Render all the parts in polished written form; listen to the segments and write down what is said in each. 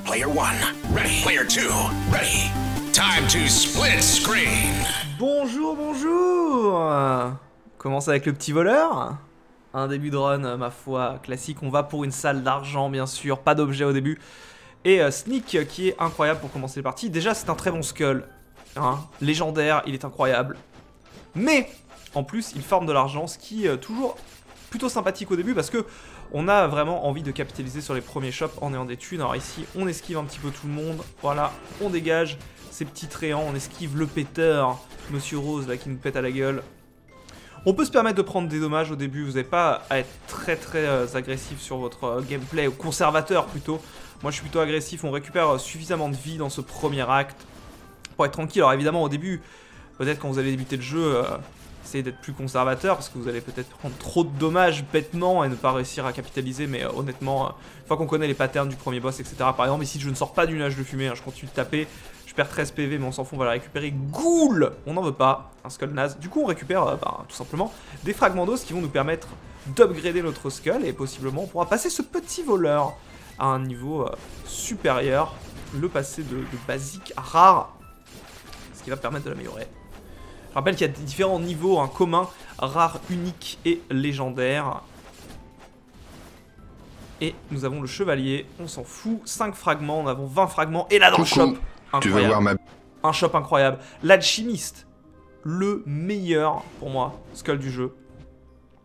Player 1, ready. Player 2, ready. Time to split screen. Bonjour, bonjour. On commence avec le petit voleur. Un début de run, ma foi, classique. On va pour une salle d'argent, bien sûr. Pas d'objet au début. Et Sneak, qui est incroyable pour commencer les parties. Déjà, c'est un très bon skull. Hein, légendaire, il est incroyable. Mais, en plus, il farme de l'argent, ce qui est toujours plutôt sympathique au début parce que on a vraiment envie de capitaliser sur les premiers shops en ayant des thunes. Alors ici, on esquive un petit peu tout le monde. Voilà, on dégage ces petits tréants. On esquive le péteur, Monsieur Rose, là, qui nous pète à la gueule. On peut se permettre de prendre des dommages au début. Vous n'avez pas à être très agressif sur votre gameplay, ou conservateur plutôt. Moi, je suis plutôt agressif. On récupère suffisamment de vie dans ce premier acte pour être tranquille. Alors évidemment, au début, peut-être quand vous allez débuter le jeu... essayez d'être plus conservateur parce que vous allez peut-être prendre trop de dommages bêtement et ne pas réussir à capitaliser, mais honnêtement, une fois qu'on connaît les patterns du premier boss, etc. Par exemple, ici je ne sors pas du nuage de fumée, hein, je continue de taper, je perds 13 PV, mais on s'en fout, on va la récupérer. Ghoul, on n'en veut pas, un skull naze. Du coup, on récupère tout simplement des fragments d'os qui vont nous permettre d'upgrader notre skull et possiblement on pourra passer ce petit voleur à un niveau supérieur, le passer de basique à rare, ce qui va permettre de l'améliorer. Je rappelle qu'il y a différents niveaux hein, communs, rares, uniques et légendaires. Et nous avons le chevalier, on s'en fout, 5 fragments, nous avons 20 fragments. Et là dans le shop, incroyable. Tu veux voir ma... Un shop incroyable. L'alchimiste, le meilleur pour moi, skull du jeu,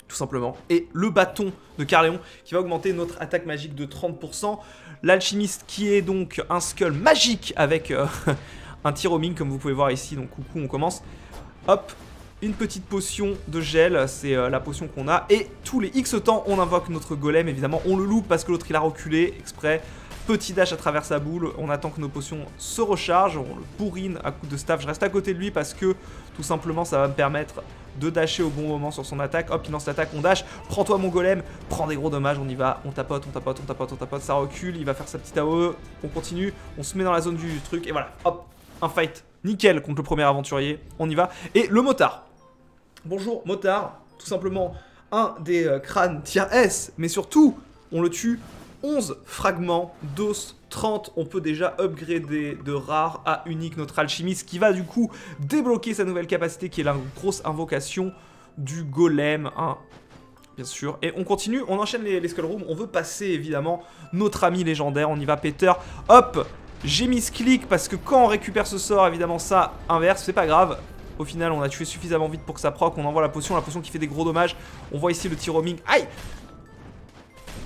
tout simplement. Et le bâton de Caerleon qui va augmenter notre attaque magique de 30%. L'alchimiste qui est donc un skull magique avec un tir homing comme vous pouvez voir ici. Donc coucou, on commence. Hop, une petite potion de gel, c'est la potion qu'on a. Et tous les X temps, on invoque notre golem, évidemment. On le loupe parce que l'autre il a reculé exprès. Petit dash à travers sa boule, on attend que nos potions se rechargent. On le bourrine à coups de staff. Je reste à côté de lui parce que tout simplement ça va me permettre de dasher au bon moment sur son attaque. Hop, il lance l'attaque, on dash. Prends-toi mon golem, prends des gros dommages, on y va. On tapote, on tapote, on tapote, on tapote. Ça recule, il va faire sa petite AOE. On continue, on se met dans la zone du truc. Et voilà, hop, un fight. Nickel contre le premier aventurier, on y va. Et le motard. Bonjour motard, tout simplement un des crânes tier S, mais surtout, on le tue, 11 fragments d'os, 30, on peut déjà upgrader de rare à unique notre alchimiste qui va du coup débloquer sa nouvelle capacité qui est la grosse invocation du golem, hein, bien sûr. Et on continue, on enchaîne les skull rooms, on veut passer évidemment notre ami légendaire, on y va Peter, hop. J'ai mis ce clic parce que quand on récupère ce sort, évidemment ça inverse, c'est pas grave. Au final, on a tué suffisamment vite pour que ça proc, on envoie la potion qui fait des gros dommages. On voit ici le tir homing. Aïe!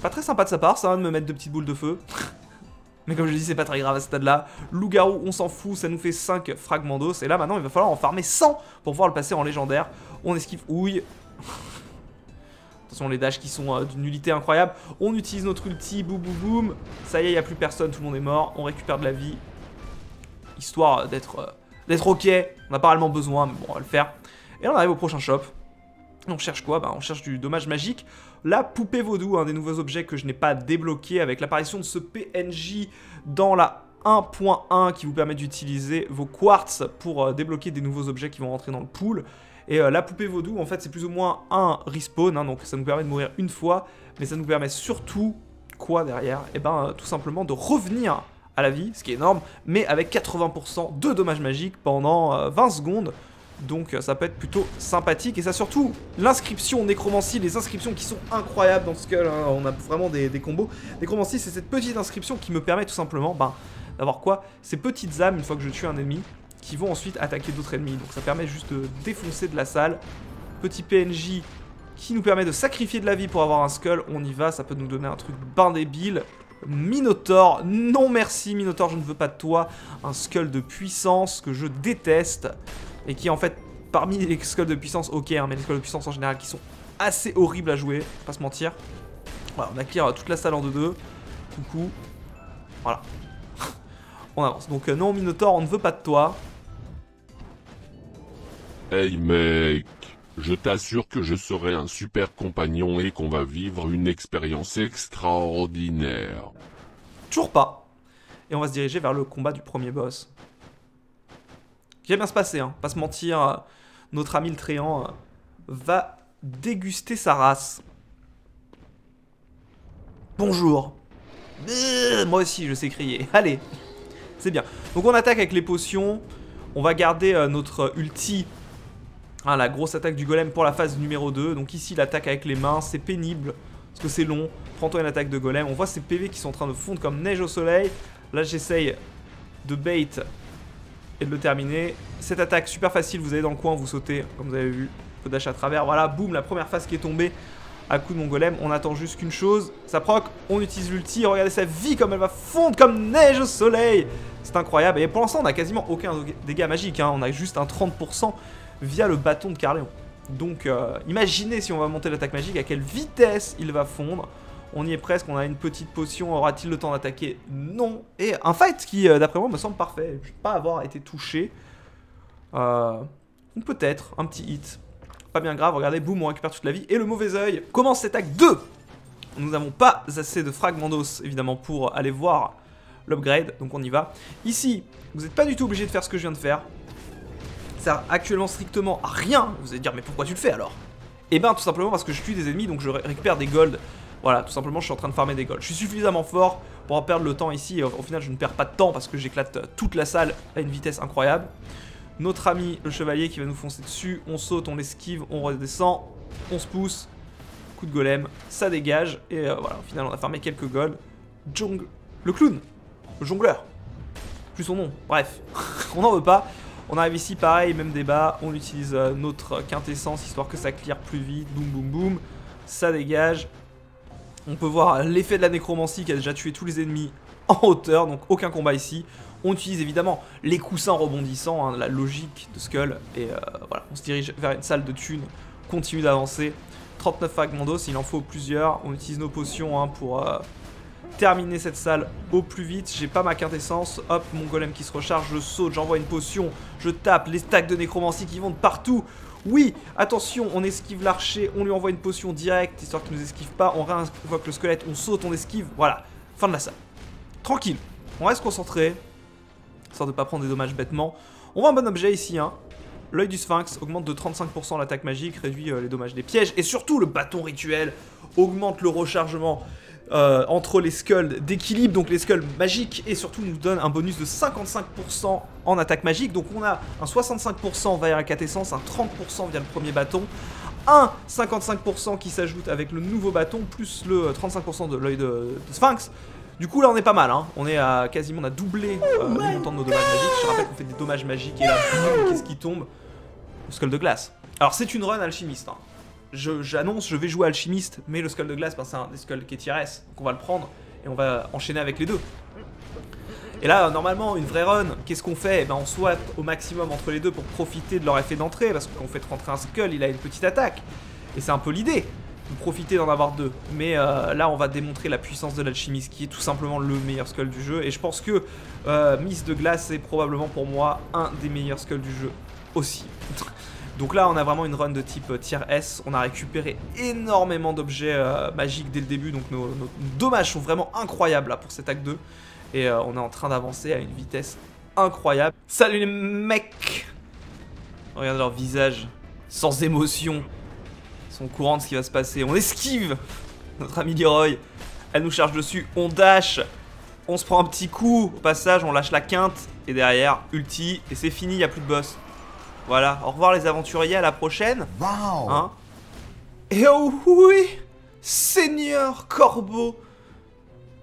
Pas très sympa de sa part, ça, de me mettre de petites boules de feu. Mais comme je dis, c'est pas très grave à ce stade-là. Loup-garou, on s'en fout, ça nous fait 5 fragments d'os. Et là, maintenant, il va falloir en farmer 100 pour pouvoir le passer en légendaire. On esquive, ouille. Attention les dashs qui sont d'une nullité incroyable. On utilise notre ulti, boum boum boum. Ça y est, il n'y a plus personne, tout le monde est mort. On récupère de la vie. Histoire d'être ok. On n'a pas réellement besoin, mais bon, on va le faire. Et là, on arrive au prochain shop. On cherche quoi? On cherche du dommage magique. La poupée vaudou, un des nouveaux objets que je n'ai pas débloqué avec l'apparition de ce PNJ dans la 1.1 qui vous permet d'utiliser vos quartz pour débloquer des nouveaux objets qui vont rentrer dans le pool. Et la poupée vaudou, en fait, c'est plus ou moins un respawn, hein, donc ça nous permet de mourir une fois, mais ça nous permet surtout, quoi derrière? Et tout simplement de revenir à la vie, ce qui est énorme, mais avec 80% de dommages magiques pendant 20 secondes, donc ça peut être plutôt sympathique, et ça surtout, l'inscription nécromancie, les inscriptions qui sont incroyables dans ce skull, hein, on a vraiment des combos. Nécromancie, c'est cette petite inscription qui me permet tout simplement d'avoir quoi? Ces petites âmes, une fois que je tue un ennemi, qui vont ensuite attaquer d'autres ennemis. Donc ça permet juste de défoncer de la salle. Petit PNJ qui nous permet de sacrifier de la vie pour avoir un skull. On y va, ça peut nous donner un truc ben débile. Minotaur, non merci Minotaur, je ne veux pas de toi. Un skull de puissance que je déteste. Et qui est en fait, parmi les skulls de puissance, ok, hein, mais les skulls de puissance en général qui sont assez horribles à jouer, pas se mentir. Voilà, on a clear toute la salle en 2-2. Coucou. Voilà. On avance. Donc non Minotaur, on ne veut pas de toi. Hey mec, je t'assure que je serai un super compagnon et qu'on va vivre une expérience extraordinaire. Toujours pas. Et on va se diriger vers le combat du premier boss. Qui va bien se passer, hein. Pas se mentir, notre ami le Tréant va déguster sa race. Bonjour. Moi aussi, je sais crier. Allez, c'est bien. Donc on attaque avec les potions. On va garder notre ulti, hein, la grosse attaque du golem pour la phase numéro 2. Donc ici, l'attaque avec les mains, c'est pénible, parce que c'est long. Prends-toi une attaque de golem. On voit ces PV qui sont en train de fondre comme neige au soleil. Là, j'essaye de bait et de le terminer. Cette attaque, super facile, vous allez dans le coin, vous sautez, comme vous avez vu. Faut dash à travers, voilà, boum, la première phase qui est tombée à coup de mon golem. On attend juste qu'une chose, ça proc, on utilise l'ulti. Regardez sa vie comme elle va fondre comme neige au soleil. C'est incroyable. Et pour l'instant, on n'a quasiment aucun dégât magique, hein. On a juste un 30% via le bâton de Caerleon. Donc, imaginez si on va monter l'attaque magique, à quelle vitesse il va fondre. On y est presque, on a une petite potion, aura-t-il le temps d'attaquer? Non. Et un fight qui, d'après moi, me semble parfait. Je ne pas avoir été touché. Peut-être, un petit hit. Pas bien grave, regardez, boum, on récupère toute la vie. Et le mauvais œil commence cette attaque 2. Nous n'avons pas assez de fragmentos, évidemment, pour aller voir l'upgrade. Donc on y va. Ici, vous n'êtes pas du tout obligé de faire ce que je viens de faire. Ça sert actuellement strictement à rien. Vous allez dire, mais pourquoi tu le fais alors? Eh bien, tout simplement parce que je tue des ennemis, donc je récupère des golds. Voilà, tout simplement, je suis en train de farmer des golds. Je suis suffisamment fort pour en perdre le temps ici. Et au final, je ne perds pas de temps parce que j'éclate toute la salle à une vitesse incroyable. Notre ami, le chevalier, qui va nous foncer dessus. On saute, on esquive, on redescend. On se pousse. Coup de golem, ça dégage. Et voilà, au final, on a farmé quelques golds. Le clown. Le jongleur. Plus son nom. Bref, on n'en veut pas. On arrive ici, pareil, même débat. On utilise notre quintessence, histoire que ça clear plus vite. Boum, boum, boum. Ça dégage. On peut voir l'effet de la nécromancie qui a déjà tué tous les ennemis en hauteur, donc aucun combat ici. On utilise évidemment les coussins rebondissants, hein, la logique de Skull. Et voilà, on se dirige vers une salle de thunes, continue d'avancer. 39 fragmentos, il en faut plusieurs. On utilise nos potions, hein, pour terminer cette salle au plus vite. J'ai pas ma quintessence. Hop, mon golem qui se recharge, je saute, j'envoie une potion, je tape, les stacks de nécromancie qui vont de partout. Oui, attention, on esquive l'archer, on lui envoie une potion directe, histoire qu'il ne nous esquive pas, on réinvoque le squelette, on saute, on esquive, voilà, fin de la salle. Tranquille, on reste concentré, histoire de ne pas prendre des dommages bêtement. On voit un bon objet ici, hein. L'œil du sphinx augmente de 35% l'attaque magique, réduit les dommages des pièges, et surtout le bâton rituel augmente le rechargement entre les skulls d'équilibre, donc les skulls magiques, et surtout nous donne un bonus de 55% en attaque magique. Donc on a un 65% via la quintessence, un 30% via le premier bâton, un 55% qui s'ajoute avec le nouveau bâton, plus le 35% de l'œil de sphinx. Du coup là on est pas mal, hein. On est à quasiment, on a doublé le montant de nos dommages magiques. Je rappelle qu'on fait des dommages magiques, et là, qu'est-ce qui tombe? Le skull de glace. Alors c'est une run alchimiste, hein. J'annonce, je vais jouer alchimiste, mais le skull de glace, c'est un des skulls qui est tier S, donc on va le prendre et on va enchaîner avec les deux. Et là, normalement, une vraie run, qu'est-ce qu'on fait? Eh ben, on swap au maximum entre les deux pour profiter de leur effet d'entrée, parce que quand on fait rentrer un skull, il a une petite attaque. Et c'est un peu l'idée, de profiter d'en avoir deux. Mais là, on va démontrer la puissance de l'alchimiste, qui est tout simplement le meilleur skull du jeu. Et je pense que Miss de glace est probablement pour moi un des meilleurs skulls du jeu aussi. Donc là, on a vraiment une run de type tier S. On a récupéré énormément d'objets magiques dès le début. Donc nos dommages sont vraiment incroyables là pour cet acte 2. Et on est en train d'avancer à une vitesse incroyable. Salut les mecs! Regardez leur visage, sans émotion. Ils sont au courant de ce qui va se passer. On esquive notre ami Leroy. Elle nous charge dessus. On dash. On se prend un petit coup. Au passage, on lâche la quinte. Et derrière, ulti. Et c'est fini, il n'y a plus de boss. Voilà, au revoir les aventuriers, à la prochaine. Wow. Hein? Et oh oui, Seigneur Corbeau.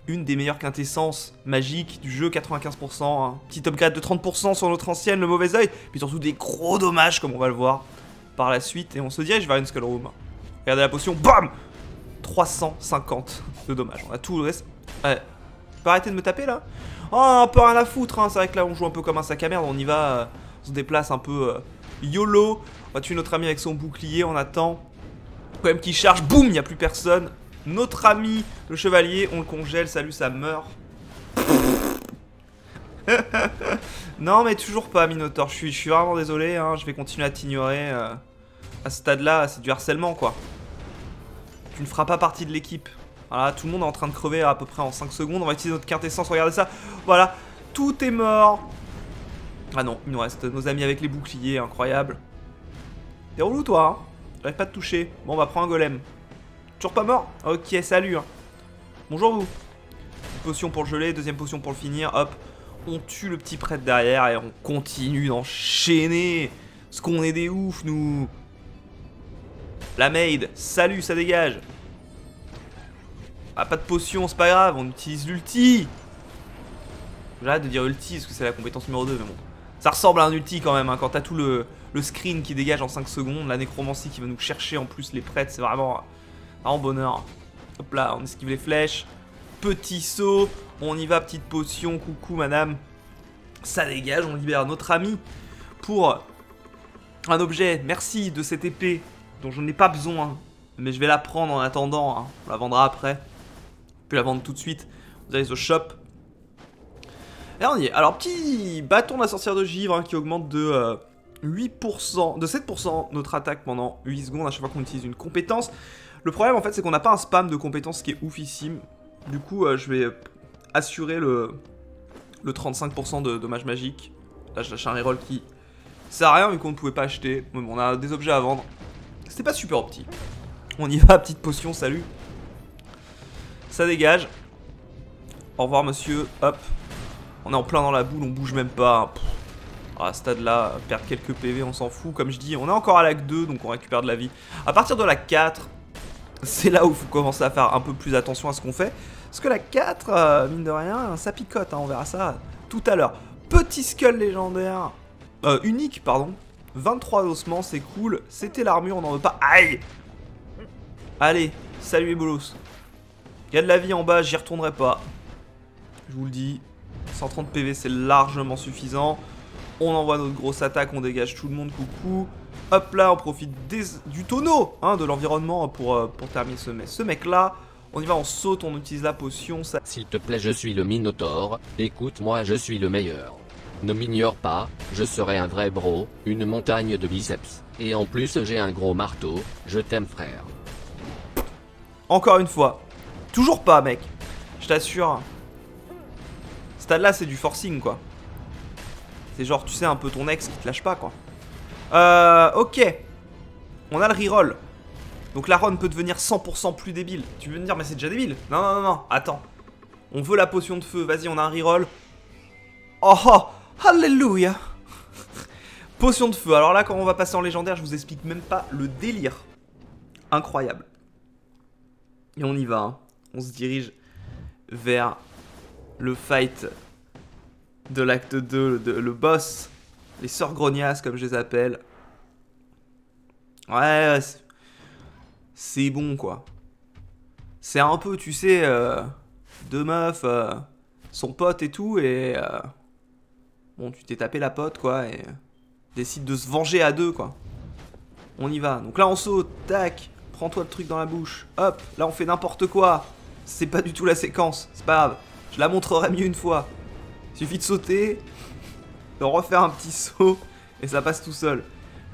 Une des meilleures quintessences magiques du jeu, 95%. Hein. Petit upgrade de 30% sur notre ancienne, le mauvais œil. Puis surtout des gros dommages, comme on va le voir par la suite. Et on se dirige vers une Skull Room. Regardez la potion, BAM 350 de dommages. On a tout le reste. Ouais. Tu peux arrêter de me taper là? Oh, un peu rien à foutre, hein. C'est vrai que là on joue un peu comme un sac à merde. On y va... On se déplace un peu YOLO. On va tuer notre ami avec son bouclier. On attend. Quand même qu'il charge. Boum, il n'y a plus personne. Notre ami, le chevalier, on le congèle. Salut, ça meurt. Non, mais toujours pas, Minotaur. Je suis vraiment désolé. Hein. Je vais continuer à t'ignorer. À ce stade-là, c'est du harcèlement, quoi. Tu ne feras pas partie de l'équipe. Voilà, tout le monde est en train de crever à peu près en 5 secondes. On va utiliser notre quintessence. Regardez ça. Voilà, tout est mort. Ah non, il nous reste nos amis avec les boucliers, incroyable. T'es relou toi, hein? J'arrive pas à te toucher. Bon, on va prendre un golem. Toujours pas mort? Ok, salut. Hein. Bonjour vous. potion pour le geler, deuxième potion pour le finir, hop. On tue le petit prêtre derrière et on continue d'enchaîner. Parce qu'on est des oufs, nous. La maid, salut, ça dégage. Ah, pas de potion, c'est pas grave, on utilise l'ulti. J'arrête de dire ulti parce que c'est la compétence numéro 2, mais bon. Ça ressemble à un ulti quand même, hein, quand t'as tout le screen qui dégage en 5 secondes, la nécromancie qui va nous chercher en plus les prêtres, c'est vraiment bonheur. Hop là, on esquive les flèches. Petit saut, on y va, petite potion, coucou madame. Ça dégage, on libère notre ami pour un objet. Merci de cette épée dont je n'ai pas besoin, mais je vais la prendre en attendant, hein. On la vendra après. On peut la vendre tout de suite. Vous allez au shop. Et on y est. Alors, petit bâton de la sorcière de givre, hein, qui augmente de 8%, de 7% notre attaque pendant 8 secondes à chaque fois qu'on utilise une compétence. Le problème en fait c'est qu'on n'a pas un spam de compétences qui est oufissime. Du coup je vais assurer le 35% de dommages magiques. Là je lâche un reroll qui sert à rien vu qu'on ne pouvait pas acheter. Mais bon, on a des objets à vendre. C'était pas super opti. On y va, petite potion, salut. Ça dégage. Au revoir monsieur, hop. On est en plein dans la boule, on bouge même pas. Pff. À ce stade là, perdre quelques PV on s'en fout. Comme je dis, on est encore à la 2 donc on récupère de la vie. À partir de la 4, c'est là où il faut commencer à faire un peu plus attention à ce qu'on fait. Parce que la 4, mine de rien, ça picote, hein, on verra ça tout à l'heure. Petit skull légendaire, unique pardon. 23 ossements, c'est cool. C'était l'armure, on n'en veut pas. Aïe. Allez, salut les bolos. Il y a de la vie en bas, j'y retournerai pas. Je vous le dis, 130 PV c'est largement suffisant. On envoie notre grosse attaque, on dégage tout le monde, coucou. Hop là, on profite du tonneau, hein, de l'environnement pour terminer ce mec là. On y va, on saute, on utilise la potion. Ça... S'il te plaît, je suis le Minotaure. Écoute-moi, je suis le meilleur. Ne m'ignore pas, je serai un vrai bro, une montagne de biceps. Et en plus, j'ai un gros marteau. Je t'aime, frère. Encore une fois. Toujours pas, mec. Je t'assure. Ce stade là, c'est du forcing, quoi. C'est genre, tu sais, un peu ton ex qui te lâche pas, quoi. Ok. On a le reroll. Donc la run peut devenir 100% plus débile. Tu veux me dire, mais c'est déjà débile. Non, non, non, non, attends. On veut la potion de feu. Vas-y, on a un reroll. Oh, oh, alléluia. Potion de feu. Alors là, quand on va passer en légendaire, je vous explique même pas le délire. Incroyable. Et on y va, hein. On se dirige vers le fight de l'acte 2, le boss. Les sœurs grognasses, comme je les appelle. Ouais, c'est bon, quoi. C'est un peu, tu sais, deux meufs, son pote et tout, et... bon, tu t'es tapé la pote, quoi, et... décide de se venger à deux, quoi. On y va. Donc là, on saute, tac. Prends-toi le truc dans la bouche. Hop, là, on fait n'importe quoi. C'est pas du tout la séquence, c'est pas grave. Je la montrerai mieux une fois. Il suffit de sauter, de refaire un petit saut, et ça passe tout seul.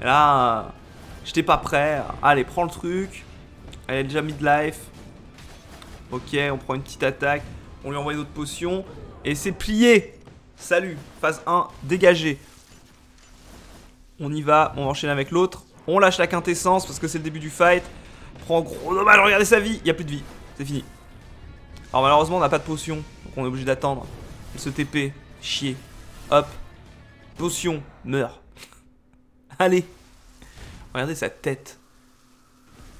Et là, j'étais pas prêt. Allez, prends le truc. Elle est déjà midlife. Ok, on prend une petite attaque. On lui envoie d'autres potions. Et c'est plié. Salut, phase 1, dégagé. On y va, on va enchaîner avec l'autre. On lâche la quintessence parce que c'est le début du fight. Prend gros dommage, regardez sa vie. Il n'y a plus de vie, c'est fini. Alors malheureusement, on n'a pas de potion. Donc on est obligé d'attendre. Elle se TP, chier. Hop. Potion, meurt. Allez. Regardez sa tête.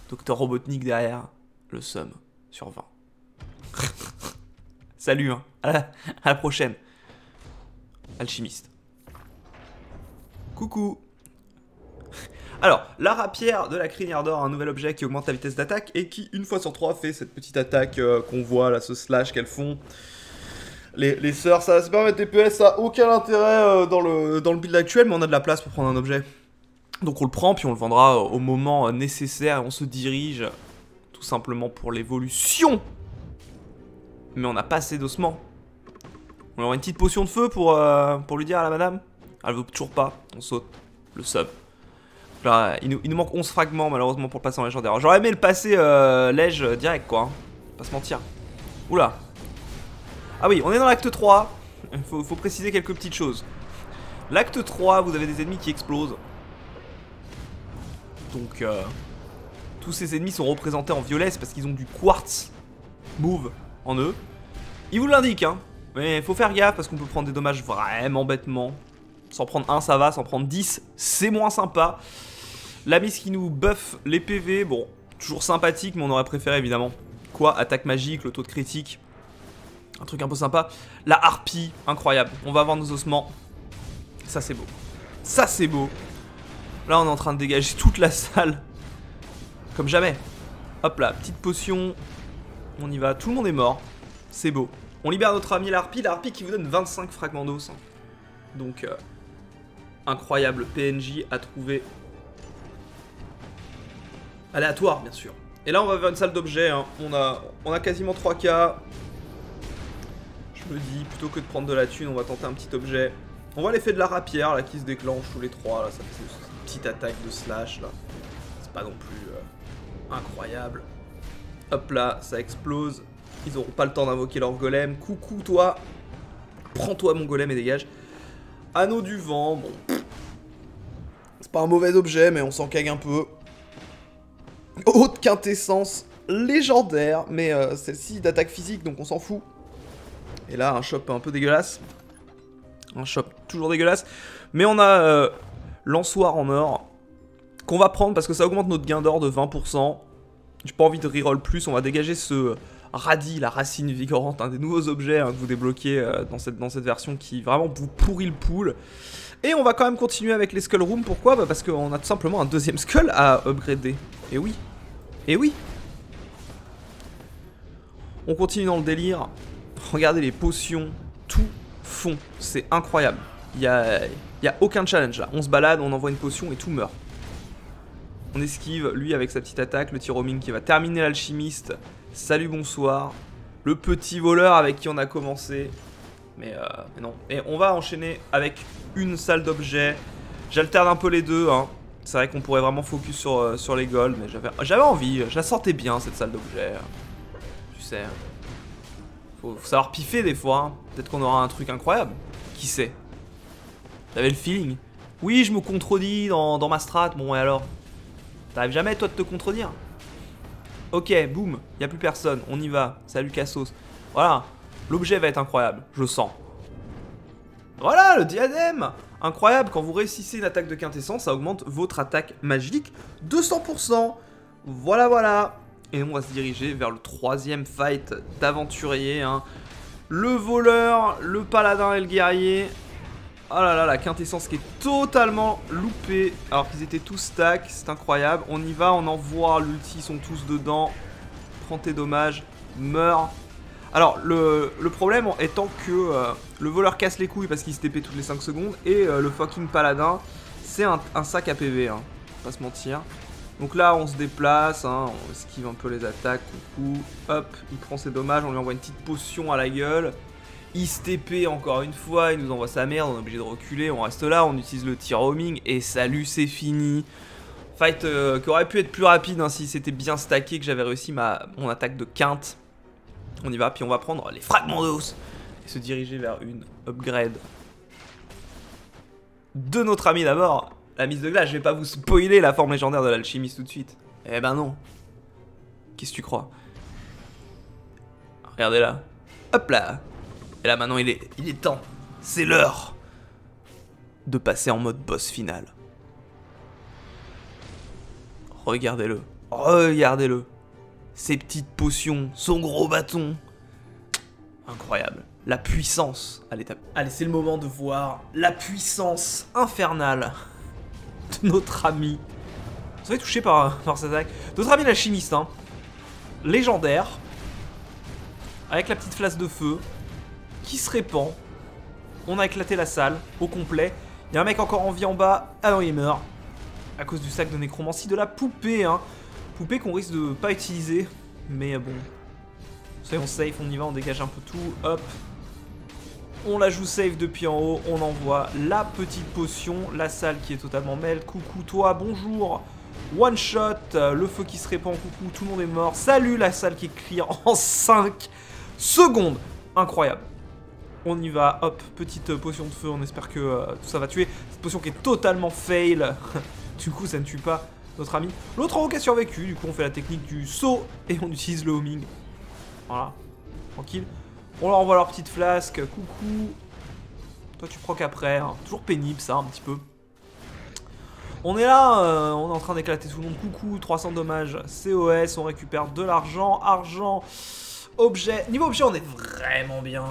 Docteur Robotnik derrière. Le somme sur 20. Salut, hein. À la prochaine. Alchimiste. Coucou. Alors, la rapière de la crinière d'or, un nouvel objet qui augmente la vitesse d'attaque et qui, une fois sur 3, fait cette petite attaque qu'on voit, là, ce slash qu'elles font. Les sœurs, ça va se permettre DPS, ça a aucun intérêt dans le build actuel, mais on a de la place pour prendre un objet. Donc on le prend, puis on le vendra au moment nécessaire, et on se dirige tout simplement pour l'évolution. Mais on n'a pas assez d'ossements. On aura une petite potion de feu pour lui dire à la madame. Elle veut toujours pas, on saute, le sub. Là, il nous manque 11 fragments malheureusement pour le passer en légendaire. J'aurais aimé le passer lège direct, quoi, hein. Pas se mentir. Oula. Ah oui, on est dans l'acte 3. Faut préciser quelques petites choses. L'acte 3, vous avez des ennemis qui explosent. Donc tous ces ennemis sont représentés en violet, c'est parce qu'ils ont du quartz move en eux. Il vous l'indique, hein. Mais faut faire gaffe parce qu'on peut prendre des dommages vraiment bêtement. S'en prendre un, ça va. S'en prendre 10, c'est moins sympa. La mise qui nous buff les PV, bon, toujours sympathique, mais on aurait préféré évidemment. Quoi? Attaque magique, le taux de critique. Un truc un peu sympa. La harpie, incroyable. On va avoir nos ossements. Ça, c'est beau. Ça, c'est beau. Là, on est en train de dégager toute la salle. Comme jamais. Hop là, petite potion. On y va. Tout le monde est mort. C'est beau. On libère notre ami l'harpie. L'harpie qui vous donne 25 fragments d'os. Donc, incroyable PNJ à trouver. Aléatoire, bien sûr. Et là, on va vers une salle d'objets. Hein. On a quasiment 3K. Je me dis, plutôt que de prendre de la thune, on va tenter un petit objet. On voit l'effet de la rapière là qui se déclenche tous les trois. Là, ça fait une petite attaque de slash là. C'est pas non plus incroyable. Hop là, ça explose. Ils auront pas le temps d'invoquer leur golem. Coucou toi. Prends-toi mon golem et dégage. Anneau du vent, bon. C'est pas un mauvais objet, mais on s'en cague un peu. Haute quintessence légendaire, mais celle-ci d'attaque physique, donc on s'en fout. Et là, un shop un peu dégueulasse. Un shop toujours dégueulasse. Mais on a l'ensoir en or qu'on va prendre parce que ça augmente notre gain d'or de 20%. J'ai pas envie de reroll plus, on va dégager ce radis, la racine vigorante, un des nouveaux objets que vous débloquez dans cette version qui vraiment vous pourrit le pool. Et on va quand même continuer avec les Skull Rooms, pourquoi? Bah parce qu'on a tout simplement un deuxième Skull à upgrader. Et oui. Et oui. On continue dans le délire. Regardez les potions, tout fond, c'est incroyable. Il y a aucun challenge là. On se balade, on envoie une potion et tout meurt. On esquive, lui avec sa petite attaque, le Tyroming qui va terminer l'alchimiste. Salut, bonsoir. Le petit voleur avec qui on a commencé. Mais non. Et on va enchaîner avec une salle d'objets. J'alterne un peu les deux. Hein. C'est vrai qu'on pourrait vraiment focus sur les golds. Mais j'avais envie. Je la sentais bien cette salle d'objets. Tu sais. Faut savoir piffer des fois. Hein. Peut-être qu'on aura un truc incroyable. Qui sait? J'avais le feeling. Oui, je me contredis dans ma strat. Bon, et alors? T'arrives jamais, toi, de te contredire? Ok, boum. Y a plus personne. On y va. Salut, Cassos. Voilà. L'objet va être incroyable. Je sens. Voilà, le diadème. Incroyable. Quand vous réussissez une attaque de quintessence, ça augmente votre attaque magique de 100%. Voilà, voilà. Et on va se diriger vers le troisième fight d'aventurier. Hein. Le voleur, le paladin et le guerrier. Oh là là, la quintessence qui est totalement loupée. Alors qu'ils étaient tous stack, c'est incroyable. On y va, on envoie l'ulti, ils sont tous dedans. Prends tes dommages, meurs. Alors, le problème étant que le voleur casse les couilles parce qu'il se TP toutes les 5 secondes. Et le fucking paladin, c'est un sac à PV, hein. Pas se mentir. Donc là, on se déplace, hein, on esquive un peu les attaques, coucou. Hop, il prend ses dommages, on lui envoie une petite potion à la gueule. Il se TP encore une fois, il nous envoie sa merde, on est obligé de reculer, on reste là, on utilise le Tyroming et salut, c'est fini. Fight qui aurait pu être plus rapide hein, si c'était bien stacké, que j'avais réussi mon attaque de quinte. On y va, puis on va prendre les fragments d'os et se diriger vers une upgrade de notre ami d'abord. La mise de glace, je vais pas vous spoiler la forme légendaire de l'alchimiste tout de suite. Eh ben non. Qu'est-ce que tu crois? Regardez là. Hop là. Et là maintenant il est temps. C'est l'heure de passer en mode boss final. Regardez-le. Regardez-le. Ses petites potions, son gros bâton. Incroyable. La puissance à l'étape. Allez, c'est le moment de voir la puissance infernale de notre ami. Vous savez, touché par cette attaque. Notre ami l'alchimiste, hein. Légendaire. Avec la petite flasque de feu. Qui se répand. On a éclaté la salle au complet. Il y a un mec encore en vie en bas. Ah non, il meurt. À cause du sac de nécromancie de la poupée, hein. Poupée qu'on risque de pas utiliser. Mais bon. Soyons safe, on y va, on dégage un peu tout. Hop. On la joue safe depuis en haut. On envoie la petite potion. La salle qui est totalement melt. Coucou toi, bonjour. One shot. Le feu qui se répand. Coucou, tout le monde est mort. Salut, la salle qui est clear en 5 secondes. Incroyable. On y va, hop, petite potion de feu, on espère que tout ça va tuer. Cette potion qui est totalement fail. Du coup, ça ne tue pas notre ami. L'autre en haut qui a survécu, du coup on fait la technique du saut et on utilise le homing. Voilà, tranquille. On leur envoie leur petite flasque. Coucou. Toi tu procs après. Hein. Toujours pénible ça un petit peu. On est là, on est en train d'éclater tout le monde. Coucou, 300 dommages. COS, on récupère de l'argent. Argent, objet. Niveau objet, on est vraiment bien.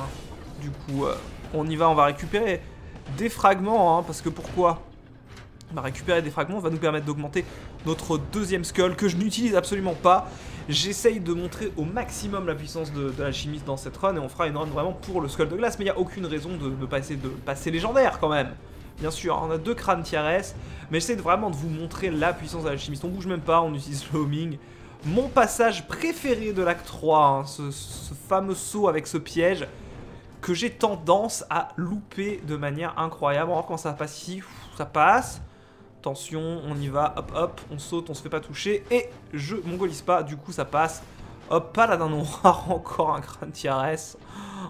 Du coup, on y va, on va récupérer des fragments. Hein, parce que pourquoi? On va récupérer des fragments, va nous permettre d'augmenter notre deuxième skull que je n'utilise absolument pas. J'essaye de montrer au maximum la puissance de l'alchimiste dans cette run et on fera une run vraiment pour le skull de glace. Mais il n'y a aucune raison de ne pas essayer de passer légendaire quand même. Bien sûr, on a 2 crânes tier S, mais j'essaie vraiment de vous montrer la puissance de l'alchimiste. On bouge même pas, on utilise le homing. Mon passage préféré de l'acte 3, hein, ce fameux saut avec ce piège que j'ai tendance à louper de manière incroyable. Alors quand ça passe ici, ça passe. Attention, on y va, hop hop, on saute, on se fait pas toucher et je mongolise pas, du coup ça passe. Hop, paladin noir, encore un crâne tier S.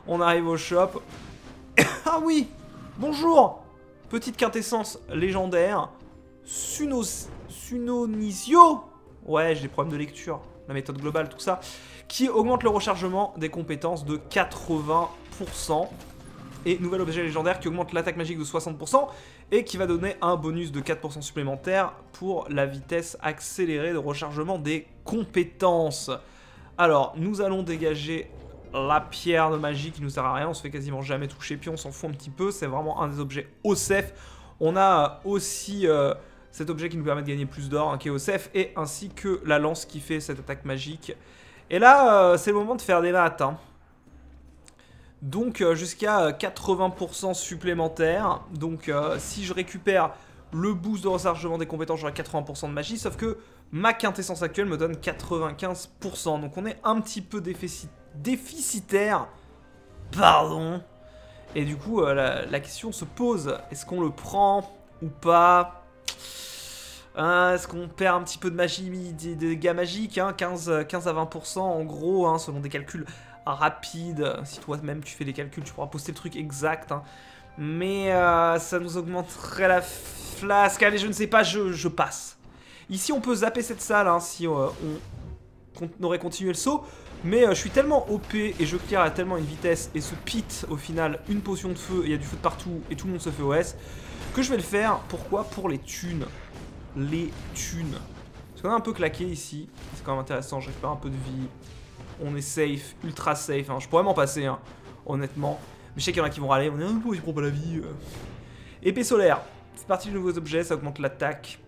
On arrive au shop. Ah oui, bonjour. Petite quintessence légendaire. Sunonisio. Ouais, j'ai des problèmes de lecture. La méthode globale, tout ça. Qui augmente le rechargement des compétences de 80%. Et nouvel objet légendaire qui augmente l'attaque magique de 60%. Et qui va donner un bonus de 4% supplémentaire pour la vitesse accélérée de rechargement des compétences. Alors, nous allons dégager la pierre de magie qui nous sert à rien, on se fait quasiment jamais toucher, puis on s'en fout un petit peu, c'est vraiment un des objets OSEF. On a aussi cet objet qui nous permet de gagner plus d'or, qui est OSEF, et ainsi que la lance qui fait cette attaque magique. Et là, c'est le moment de faire des maths. Hein. Donc jusqu'à 80% supplémentaire, donc si je récupère le boost de rechargement des compétences, j'aurai 80% de magie, sauf que ma quintessence actuelle me donne 95%, donc on est un petit peu déficitaire, pardon, et du coup la question se pose, est-ce qu'on le prend ou pas? Est-ce qu'on perd un petit peu de magie, des dégâts magiques, hein, 15 à 20% en gros, hein, selon des calculs rapides, si toi-même tu fais les calculs, tu pourras poster le truc exact, hein. Mais ça nous augmenterait la flasque, allez je ne sais pas, je passe. Ici on peut zapper cette salle, hein, si on aurait continué le saut. Mais je suis tellement OP et je clear à tellement une vitesse et ce pit au final une potion de feu et il y a du feu de partout et tout le monde se fait OS que je vais le faire. Pourquoi? Pour les thunes. Les thunes. Parce qu'on a un peu claqué ici. C'est quand même intéressant, je récupère un peu de vie. On est safe, ultra safe. Hein. Je pourrais m'en passer, hein, honnêtement. Mais je sais qu'il y en a qui vont râler. On est un peu, ils prennent pas la vie. Épée solaire. C'est parti de nouveaux objets, ça augmente l'attaque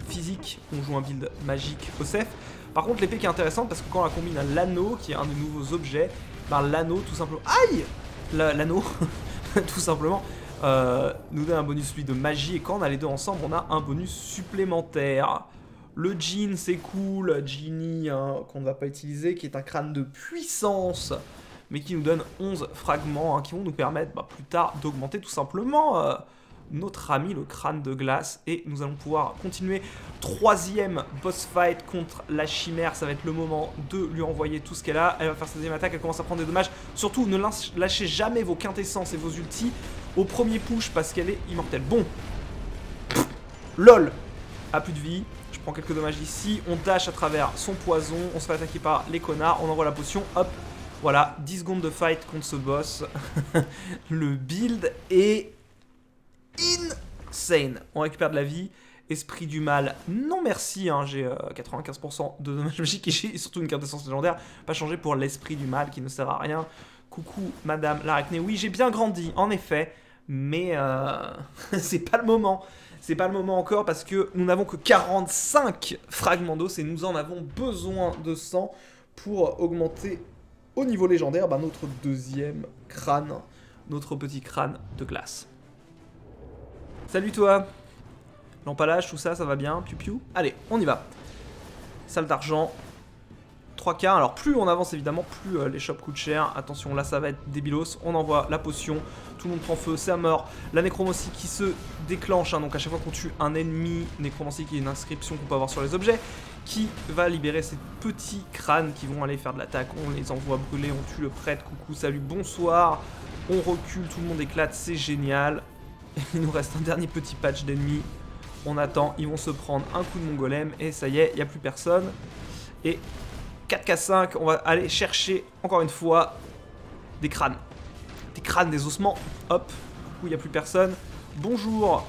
physique. On joue un build magique OSEF. Par contre, l'épée qui est intéressante parce que quand on la combine à l'anneau, qui est un des nouveaux objets, ben, l'anneau tout simplement. Aïe! L'anneau, tout simplement, nous donne un bonus lui de magie. Et quand on a les deux ensemble, on a un bonus supplémentaire. Le Djinn, c'est cool. Genie, hein, qu'on ne va pas utiliser, qui est un crâne de puissance, mais qui nous donne 11 fragments, hein, qui vont nous permettre plus tard d'augmenter tout simplement notre ami le crâne de glace. Et nous allons pouvoir continuer. Troisième boss fight contre la chimère. Ça va être le moment de lui envoyer tout ce qu'elle a. Elle va faire sa deuxième attaque, elle commence à prendre des dommages. Surtout, ne lâchez jamais vos quintessences et vos ultis au premier push parce qu'elle est immortelle. Bon. LOL. A plus de vie. Je prends quelques dommages ici. On dash à travers son poison. On se fait attaquer par les connards. On envoie la potion. Hop. Voilà. 10 secondes de fight contre ce boss. Le build est insane. On récupère de la vie. Esprit du mal, non merci, hein, j'ai 95% de dommages magiques et j'ai surtout une quintessence légendaire. Pas changé pour l'esprit du mal qui ne sert à rien. Coucou madame l'arachné, oui j'ai bien grandi en effet, mais c'est pas le moment. C'est pas le moment encore parce que nous n'avons que 45 fragments d'os et nous en avons besoin de 100 pour augmenter au niveau légendaire notre deuxième crâne, notre petit crâne de glace. Salut toi! L'empalage, tout ça, ça va bien, piou piou. Allez, on y va. Salle d'argent. 3K. Alors, plus on avance, évidemment, plus les shops coûtent cher. Attention, là, ça va être débilos. On envoie la potion. Tout le monde prend feu, c'est à mort. La nécromancie qui se déclenche. Hein, donc, à chaque fois qu'on tue un ennemi, nécromancie qui est une inscription qu'on peut avoir sur les objets, qui va libérer ces petits crânes qui vont aller faire de l'attaque. On les envoie brûler, on tue le prêtre. Coucou, salut, bonsoir. On recule, tout le monde éclate, c'est génial. Il nous reste un dernier petit patch d'ennemis. On attend, ils vont se prendre un coup de mon golem et ça y est, il n'y a plus personne. Et 4K5, on va aller chercher encore une fois des crânes. Des crânes, des ossements. Hop, coucou, il n'y a plus personne. Bonjour.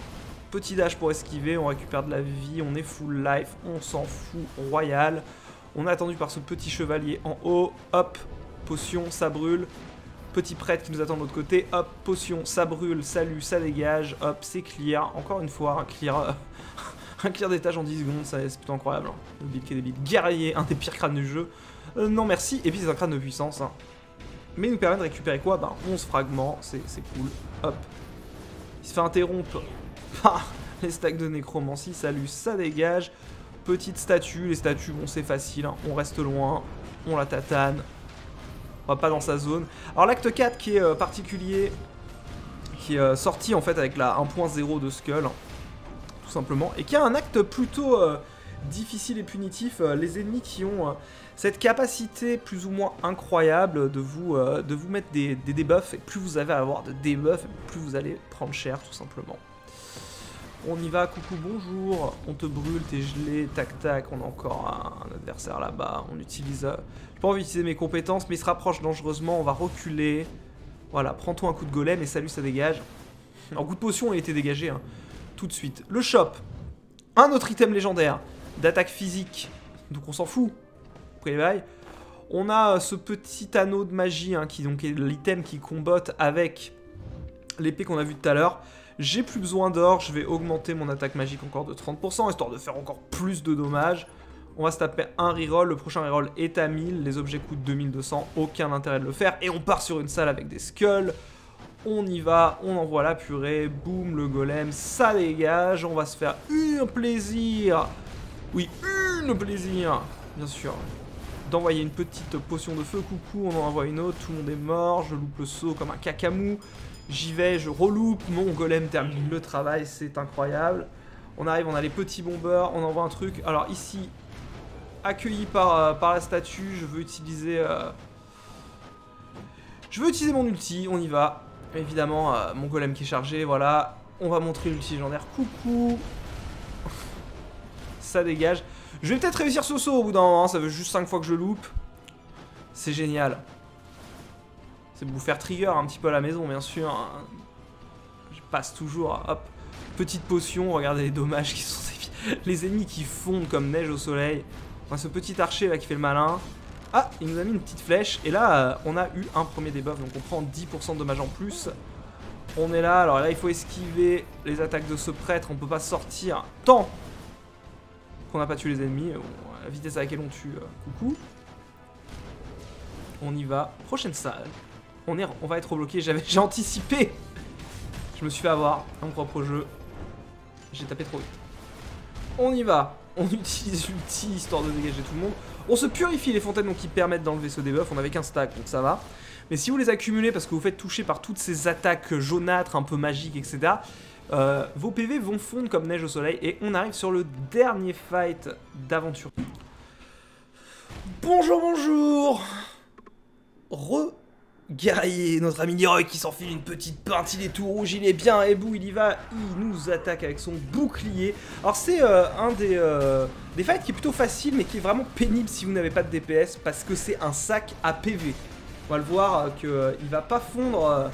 Petit dash pour esquiver, on récupère de la vie, on est full life, on s'en fout, royal. On est attendu par ce petit chevalier en haut. Hop, potion, ça brûle. Petit prêtre qui nous attend de l'autre côté. Hop, potion, ça brûle, salut, ça dégage. Hop, c'est clear. Encore une fois, un clear d'étage en 10 secondes, c'est plutôt incroyable. Hein. Le build qui est débile. Guerrier, un des pires crânes du jeu. Non merci, et puis c'est un crâne de puissance. Hein. Mais il nous permet de récupérer quoi? Ben 11 fragments, c'est cool. Hop. Il se fait interrompre par les stacks de nécromancie. Salut, ça dégage. Petite statue, les statues, bon c'est facile. Hein. On reste loin, on la tatane. On va pas dans sa zone. Alors l'acte 4 qui est particulier, qui est sorti en fait avec la 1.0 de Skull, hein, tout simplement, et qui a un acte plutôt difficile et punitif. Les ennemis qui ont cette capacité plus ou moins incroyable de vous mettre des debuffs, et plus vous avez à avoir de debuffs, plus vous allez prendre cher tout simplement. On y va, coucou, bonjour, on te brûle, t'es gelé, tac tac, on a encore un adversaire là-bas, on utilise... j'ai pas envie d'utiliser mes compétences, mais il se rapproche dangereusement, on va reculer. Voilà, prends-toi un coup de golem et salut, ça dégage. Alors, coup de potion, il a été dégagé, hein, tout de suite. Le shop, un autre item légendaire d'attaque physique, donc on s'en fout. Prévaille. On a ce petit anneau de magie, hein, qui donc est l'item qui combotte avec l'épée qu'on a vue tout à l'heure. J'ai plus besoin d'or, je vais augmenter mon attaque magique encore de 30%, histoire de faire encore plus de dommages. On va se taper un reroll, le prochain reroll est à 1000, les objets coûtent 2200, aucun intérêt de le faire. Et on part sur une salle avec des skulls, on y va, on envoie la purée, boum, le golem, ça dégage, on va se faire un plaisir, oui, un plaisir, bien sûr, d'envoyer une petite potion de feu, coucou, on en envoie une autre, tout le monde est mort, je loupe le saut comme un cacamou. J'y vais, je reloupe, mon golem termine le travail, c'est incroyable. On arrive, on a les petits bombeurs, on envoie un truc. Alors ici, accueilli par la statue, je veux utiliser mon ulti, on y va. Évidemment, mon golem qui est chargé, voilà. On va montrer l'ulti légendaire, coucou. Ça dégage. Je vais peut-être réussir ce saut au bout d'un moment, ça veut juste 5 fois que je loupe. C'est génial. C'est vous faire trigger un petit peu à la maison, bien sûr. Je passe toujours, hop. Petite potion, regardez les dommages qui sont... Les ennemis qui fondent comme neige au soleil. On a ce petit archer là qui fait le malin. Ah, il nous a mis une petite flèche. Et là, on a eu un premier debuff, donc on prend 10% de dommages en plus. On est là, alors là, il faut esquiver les attaques de ce prêtre. On peut pas sortir tant qu'on n'a pas tué les ennemis. La vitesse à laquelle on tue, coucou. On y va. Prochaine salle. On va être bloqué, j'ai anticipé. Je me suis fait avoir à mon propre jeu. J'ai tapé trop vite. On y va. On utilise l'ulti histoire de dégager tout le monde. On se purifie les fontaines donc qui permettent d'enlever ce debuff. On avait qu'un stack donc ça va. Mais si vous les accumulez parce que vous faites toucher par toutes ces attaques jaunâtres un peu magiques etc. Vos PV vont fondre comme neige au soleil. Et on arrive sur le dernier fight d'aventure. Bonjour, bonjour. Guerrier, notre ami Leroy qui s'enfile une petite pinte, il est tout rouge, il est bien ébou, il y va, il nous attaque avec son bouclier. Alors c'est un des fights qui est plutôt facile mais qui est vraiment pénible si vous n'avez pas de DPS parce que c'est un sac à PV. On va le voir qu'il va pas fondre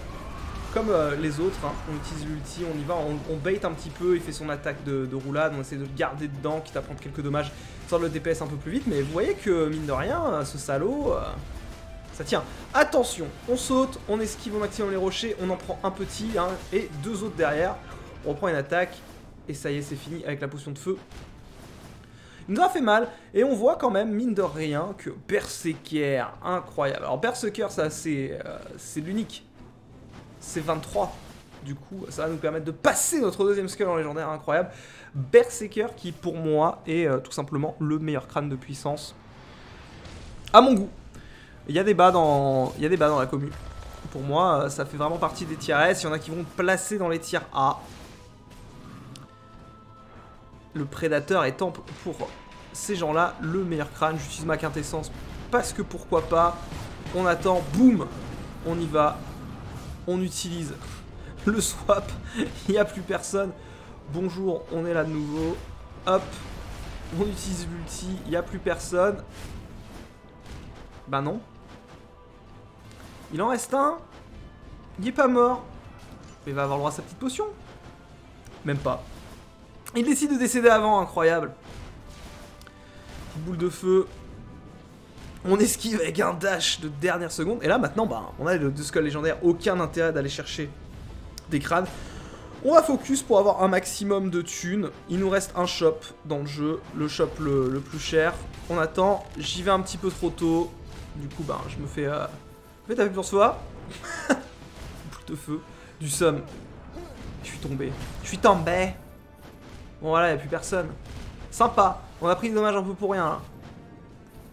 comme les autres, hein. On utilise l'ulti, on y va, on bait un petit peu, il fait son attaque de roulade, on essaie de le garder dedans, quitte à prendre quelques dommages, sort le DPS un peu plus vite, mais vous voyez que mine de rien, ce salaud... ça tient. Attention, on saute, on esquive au maximum les rochers, on en prend un petit, hein, et deux autres derrière. On reprend une attaque, et ça y est, c'est fini avec la potion de feu. Il nous a fait mal, et on voit quand même, mine de rien, que Berserker, incroyable. Alors Berserker, ça c'est l'unique. C'est 23. Du coup, ça va nous permettre de passer notre deuxième skull en légendaire, incroyable. Berserker qui, pour moi, est tout simplement le meilleur crâne de puissance. À mon goût. Il y a des bas dans la commu. Pour moi, ça fait vraiment partie des tiers S. Il y en a qui vont placer dans les tiers A. Le prédateur étant pour ces gens-là le meilleur crâne. J'utilise ma quintessence parce que pourquoi pas. On attend, boum, on y va. On utilise le swap. Il n'y a plus personne. Bonjour, on est là de nouveau. Hop, on utilise l'ulti. Il n'y a plus personne. Bah non. Il en reste un. Il est pas mort. Mais il va avoir le droit à sa petite potion. Même pas. Il décide de décéder avant, incroyable. Petite boule de feu. On esquive avec un dash de dernière seconde. Et là, maintenant, bah, on a le 2 skulls légendaires. Aucun intérêt d'aller chercher des crânes. On va focus pour avoir un maximum de thunes. Il nous reste un shop dans le jeu. Le shop le plus cher. On attend. J'y vais un petit peu trop tôt. Du coup, bah, je me fais taper pour soi. Boule de feu. Du somme. Je suis tombé. Je suis tombé. Bon, voilà, il n'y a plus personne. Sympa. On a pris des dommages un peu pour rien, là.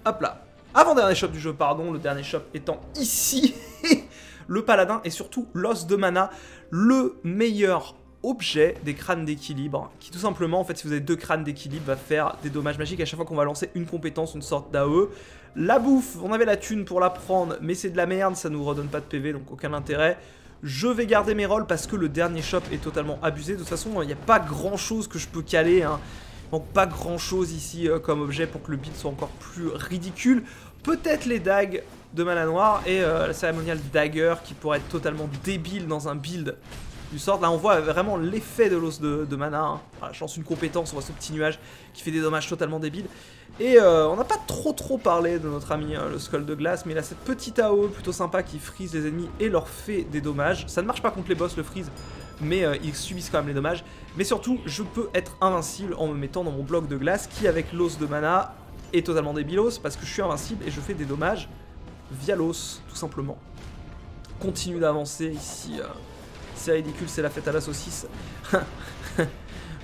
Hop là. Avant-dernier shop du jeu, pardon. Le dernier shop étant ici. Le paladin et surtout l'os de mana. Le meilleur objet des crânes d'équilibre. Qui tout simplement, en fait, si vous avez 2 crânes d'équilibre, va faire des dommages magiques à chaque fois qu'on va lancer une compétence, une sorte d'AE. La bouffe, on avait la thune pour la prendre, mais c'est de la merde. Ça nous redonne pas de PV, donc aucun intérêt. Je vais garder mes rolls parce que le dernier shop est totalement abusé. De toute façon, il n'y a pas grand chose que je peux caler. Hein. Donc pas grand chose ici comme objet pour que le build soit encore plus ridicule. Peut-être les dagues de mana noire et la cérémoniale dagger qui pourrait être totalement débile dans un build du sort. Là on voit vraiment l'effet de l'os de mana. Hein. Voilà, je lance une compétence, on voit ce petit nuage qui fait des dommages totalement débiles. Et on n'a pas trop parlé de notre ami le Skull de glace, mais il a cette petite AOE plutôt sympa qui freeze les ennemis et leur fait des dommages. Ça ne marche pas contre les boss le freeze, mais ils subissent quand même les dommages. Mais surtout, je peux être invincible en me mettant dans mon bloc de glace qui avec l'os de mana est totalement débilos parce que je suis invincible et je fais des dommages via l'os, tout simplement. Continue d'avancer ici. C'est ridicule, c'est la fête à la saucisse.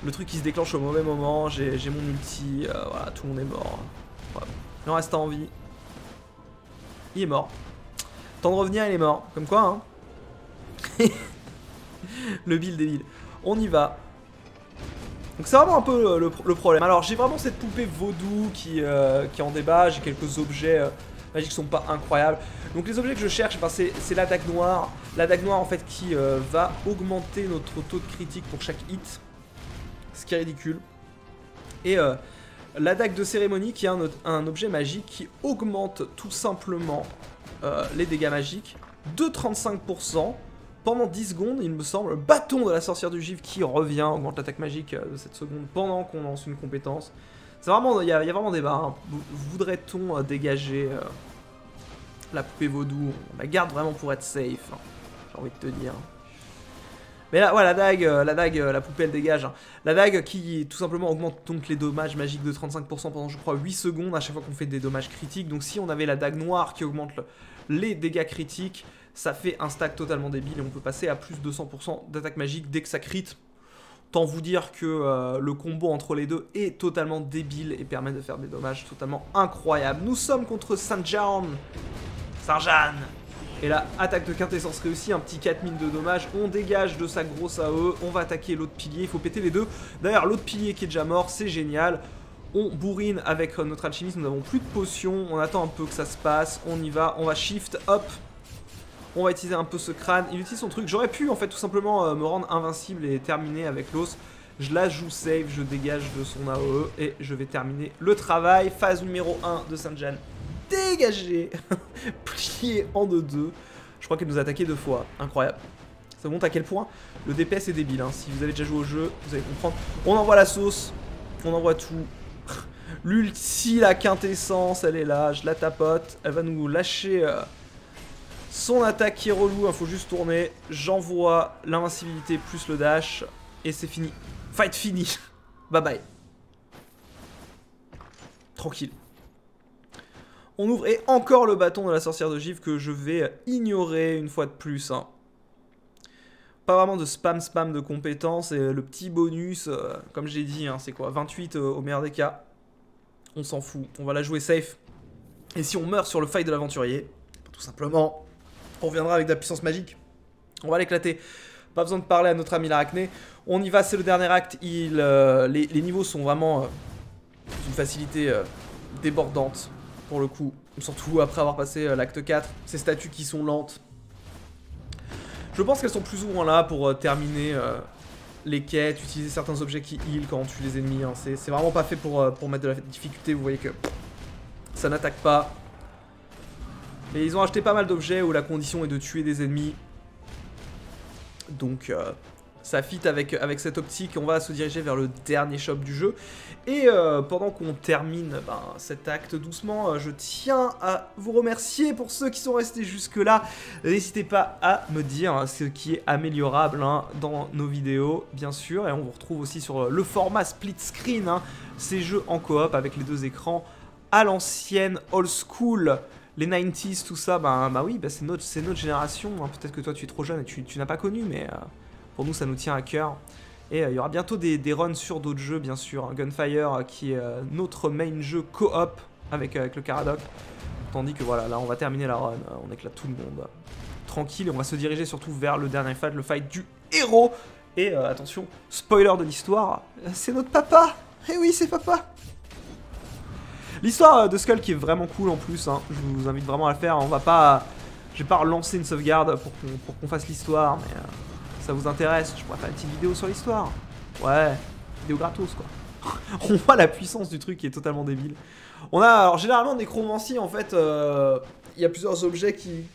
Le truc qui se déclenche au mauvais moment, j'ai mon ulti, voilà, tout le monde est mort. Voilà. Il en reste un en vie. Il est mort. Temps de revenir, il est mort. Comme quoi, hein. Le build débile. On y va. Donc c'est vraiment un peu le problème. Alors j'ai vraiment cette poupée vaudou qui est en débat. J'ai quelques objets magiques qui sont pas incroyables. Donc les objets que je cherche, ben, c'est la dague noire. La dague noire en fait qui va augmenter notre taux de critique pour chaque hit. Ce qui est ridicule. Et la dague de cérémonie qui est un objet magique qui augmente tout simplement les dégâts magiques de 35% pendant 10 secondes, il me semble. Le bâton de la sorcière du givre qui revient, augmente l'attaque magique de cette seconde pendant qu'on lance une compétence. C'est vraiment, il y a vraiment débat. Hein. Voudrait-on dégager la poupée vaudou? On la garde vraiment pour être safe, hein, j'ai envie de te dire. Mais là, ouais, la dague, la poupée elle dégage. Hein. La dague qui tout simplement augmente donc les dommages magiques de 35% pendant je crois 8 secondes à chaque fois qu'on fait des dommages critiques. Donc si on avait la dague noire qui augmente les dégâts critiques, ça fait un stack totalement débile et on peut passer à plus de 100% d'attaque magique dès que ça crit. Tant vous dire que le combo entre les deux est totalement débile et permet de faire des dommages totalement incroyables. Nous sommes contre Saint-Jean. Et là, attaque de quintessence réussie, un petit 4000 de dommages, on dégage de sa grosse AE, on va attaquer l'autre pilier, il faut péter les deux. D'ailleurs, l'autre pilier qui est déjà mort, c'est génial. On bourrine avec notre alchimiste, nous n'avons plus de potions, on attend un peu que ça se passe, on y va, on va shift, hop. On va utiliser un peu ce crâne, il utilise son truc. J'aurais pu en fait tout simplement me rendre invincible et terminer avec l'os. Je la joue safe, je dégage de son AE et je vais terminer le travail. Phase numéro 1 de Saint-Jean. Dégagé. Plié en 2-2. Je crois qu'elle nous a attaqué 2 fois. Incroyable. Ça montre à quel point le DPS est débile. Hein. Si vous avez déjà joué au jeu, vous allez comprendre. On envoie la sauce. On envoie tout. L'ulti, la quintessence, elle est là. Je la tapote. Elle va nous lâcher son attaque qui est relou. Il faut juste tourner. J'envoie l'invincibilité plus le dash. Et c'est fini. Fight fini. Bye bye. Tranquille. On ouvre et encore le bâton de la sorcière de givre que je vais ignorer une fois de plus. Hein. Pas vraiment de spam de compétences et le petit bonus, comme j'ai dit, hein, c'est quoi 28 au meilleur des cas. On s'en fout, on va la jouer safe. Et si on meurt sur le fight de l'aventurier, tout simplement, on reviendra avec de la puissance magique. On va l'éclater. Pas besoin de parler à notre ami l'Arachné. On y va, c'est le dernier acte. Les niveaux sont vraiment d'une facilité débordante. Pour le coup, surtout après avoir passé l'acte 4, ces statues qui sont lentes. Je pense qu'elles sont plus ou moins là pour terminer les quêtes, utiliser certains objets qui heal quand on tue les ennemis. Hein. C'est vraiment pas fait pour mettre de la difficulté, vous voyez que ça n'attaque pas. Et ils ont acheté pas mal d'objets où la condition est de tuer des ennemis. Donc ça fit avec cette optique. On va se diriger vers le dernier shop du jeu. Et pendant qu'on termine cet acte doucement, je tiens à vous remercier pour ceux qui sont restés jusque là. N'hésitez pas à me dire ce qui est améliorable dans nos vidéos, bien sûr. Et on vous retrouve aussi sur le format split screen, ces jeux en coop avec les deux écrans à l'ancienne, old school. Les 90s, tout ça, oui, c'est notre génération. Peut-être que toi tu es trop jeune et tu n'as pas connu, mais pour nous ça nous tient à cœur. Et il y aura bientôt des runs sur d'autres jeux, bien sûr. Gunfire qui est notre main jeu coop avec le Caradoc. Tandis que voilà, là on va terminer la run, on éclate tout le monde. Tranquille, et on va se diriger surtout vers le dernier fight, le fight du héros. Et attention, spoiler de l'histoire, c'est notre papa. Eh oui, c'est papa. L'histoire de Skull qui est vraiment cool en plus, je vous invite vraiment à le faire. Je vais pas relancer une sauvegarde pour qu'on fasse l'histoire, mais ça vous intéresse, je pourrais faire une petite vidéo sur l'histoire. Ouais, vidéo gratos quoi. On voit la puissance du truc qui est totalement débile. On a, alors généralement nécromancie en fait, il y a plusieurs objets qui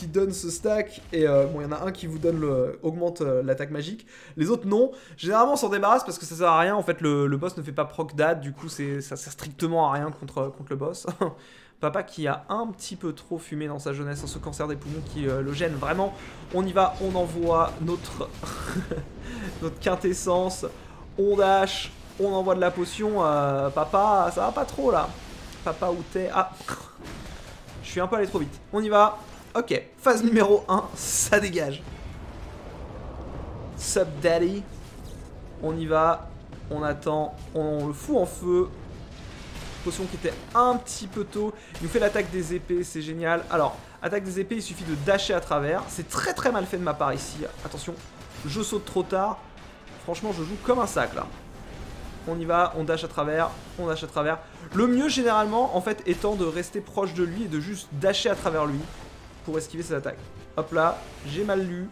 donnent ce stack et bon il y en a un qui vous donne augmente l'attaque magique, les autres non. Généralement on s'en débarrasse parce que ça sert à rien en fait, le boss ne fait pas proc dad, du coup ça sert strictement à rien contre le boss. Papa qui a un petit peu trop fumé dans sa jeunesse, ce cancer des poumons qui le gêne vraiment. On y va, on envoie notre notre quintessence, on dash, on envoie de la potion. Papa, ça va pas trop là. Papa où t'es? Ah, je suis un peu allé trop vite. On y va. Ok, phase numéro 1, ça dégage. Sup daddy. On y va, on attend, on le fout en feu. Potion qui était un petit peu tôt. Il nous fait l'attaque des épées, c'est génial. Alors, attaque des épées, il suffit de dasher à travers. C'est très très mal fait de ma part ici. Attention, je saute trop tard. Franchement, je joue comme un sac là. On y va, on dash à travers, on dash à travers. Le mieux généralement, en fait, étant de rester proche de lui et de juste dasher à travers lui pour esquiver ses attaques. Hop là, j'ai mal lu.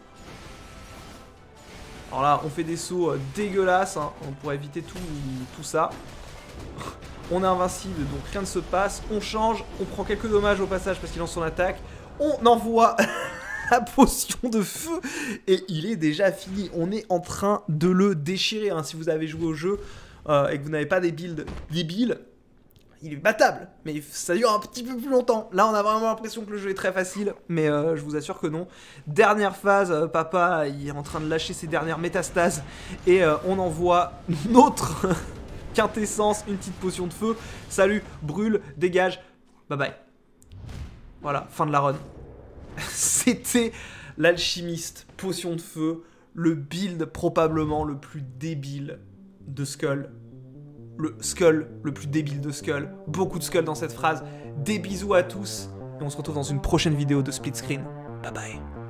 Alors là, on fait des sauts dégueulasses pour éviter tout ça. On est invincible, donc rien ne se passe. On change, on prend quelques dommages au passage parce qu'il lance son attaque. On envoie la potion de feu et il est déjà fini. On est en train de le déchirer. Si vous avez joué au jeu et que vous n'avez pas des builds débiles, il est battable, mais ça dure un petit peu plus longtemps. Là, on a vraiment l'impression que le jeu est très facile, mais je vous assure que non. Dernière phase, papa, il est en train de lâcher ses dernières métastases et on envoie notre quintessence, une petite potion de feu. Salut, brûle, dégage, bye bye. Voilà, fin de la run. C'était l'alchimiste, potion de feu, le build probablement le plus débile de Skull. Le Skull, le plus débile de Skull. Beaucoup de Skull dans cette phrase. Des bisous à tous. Et on se retrouve dans une prochaine vidéo de Split Screen. Bye bye.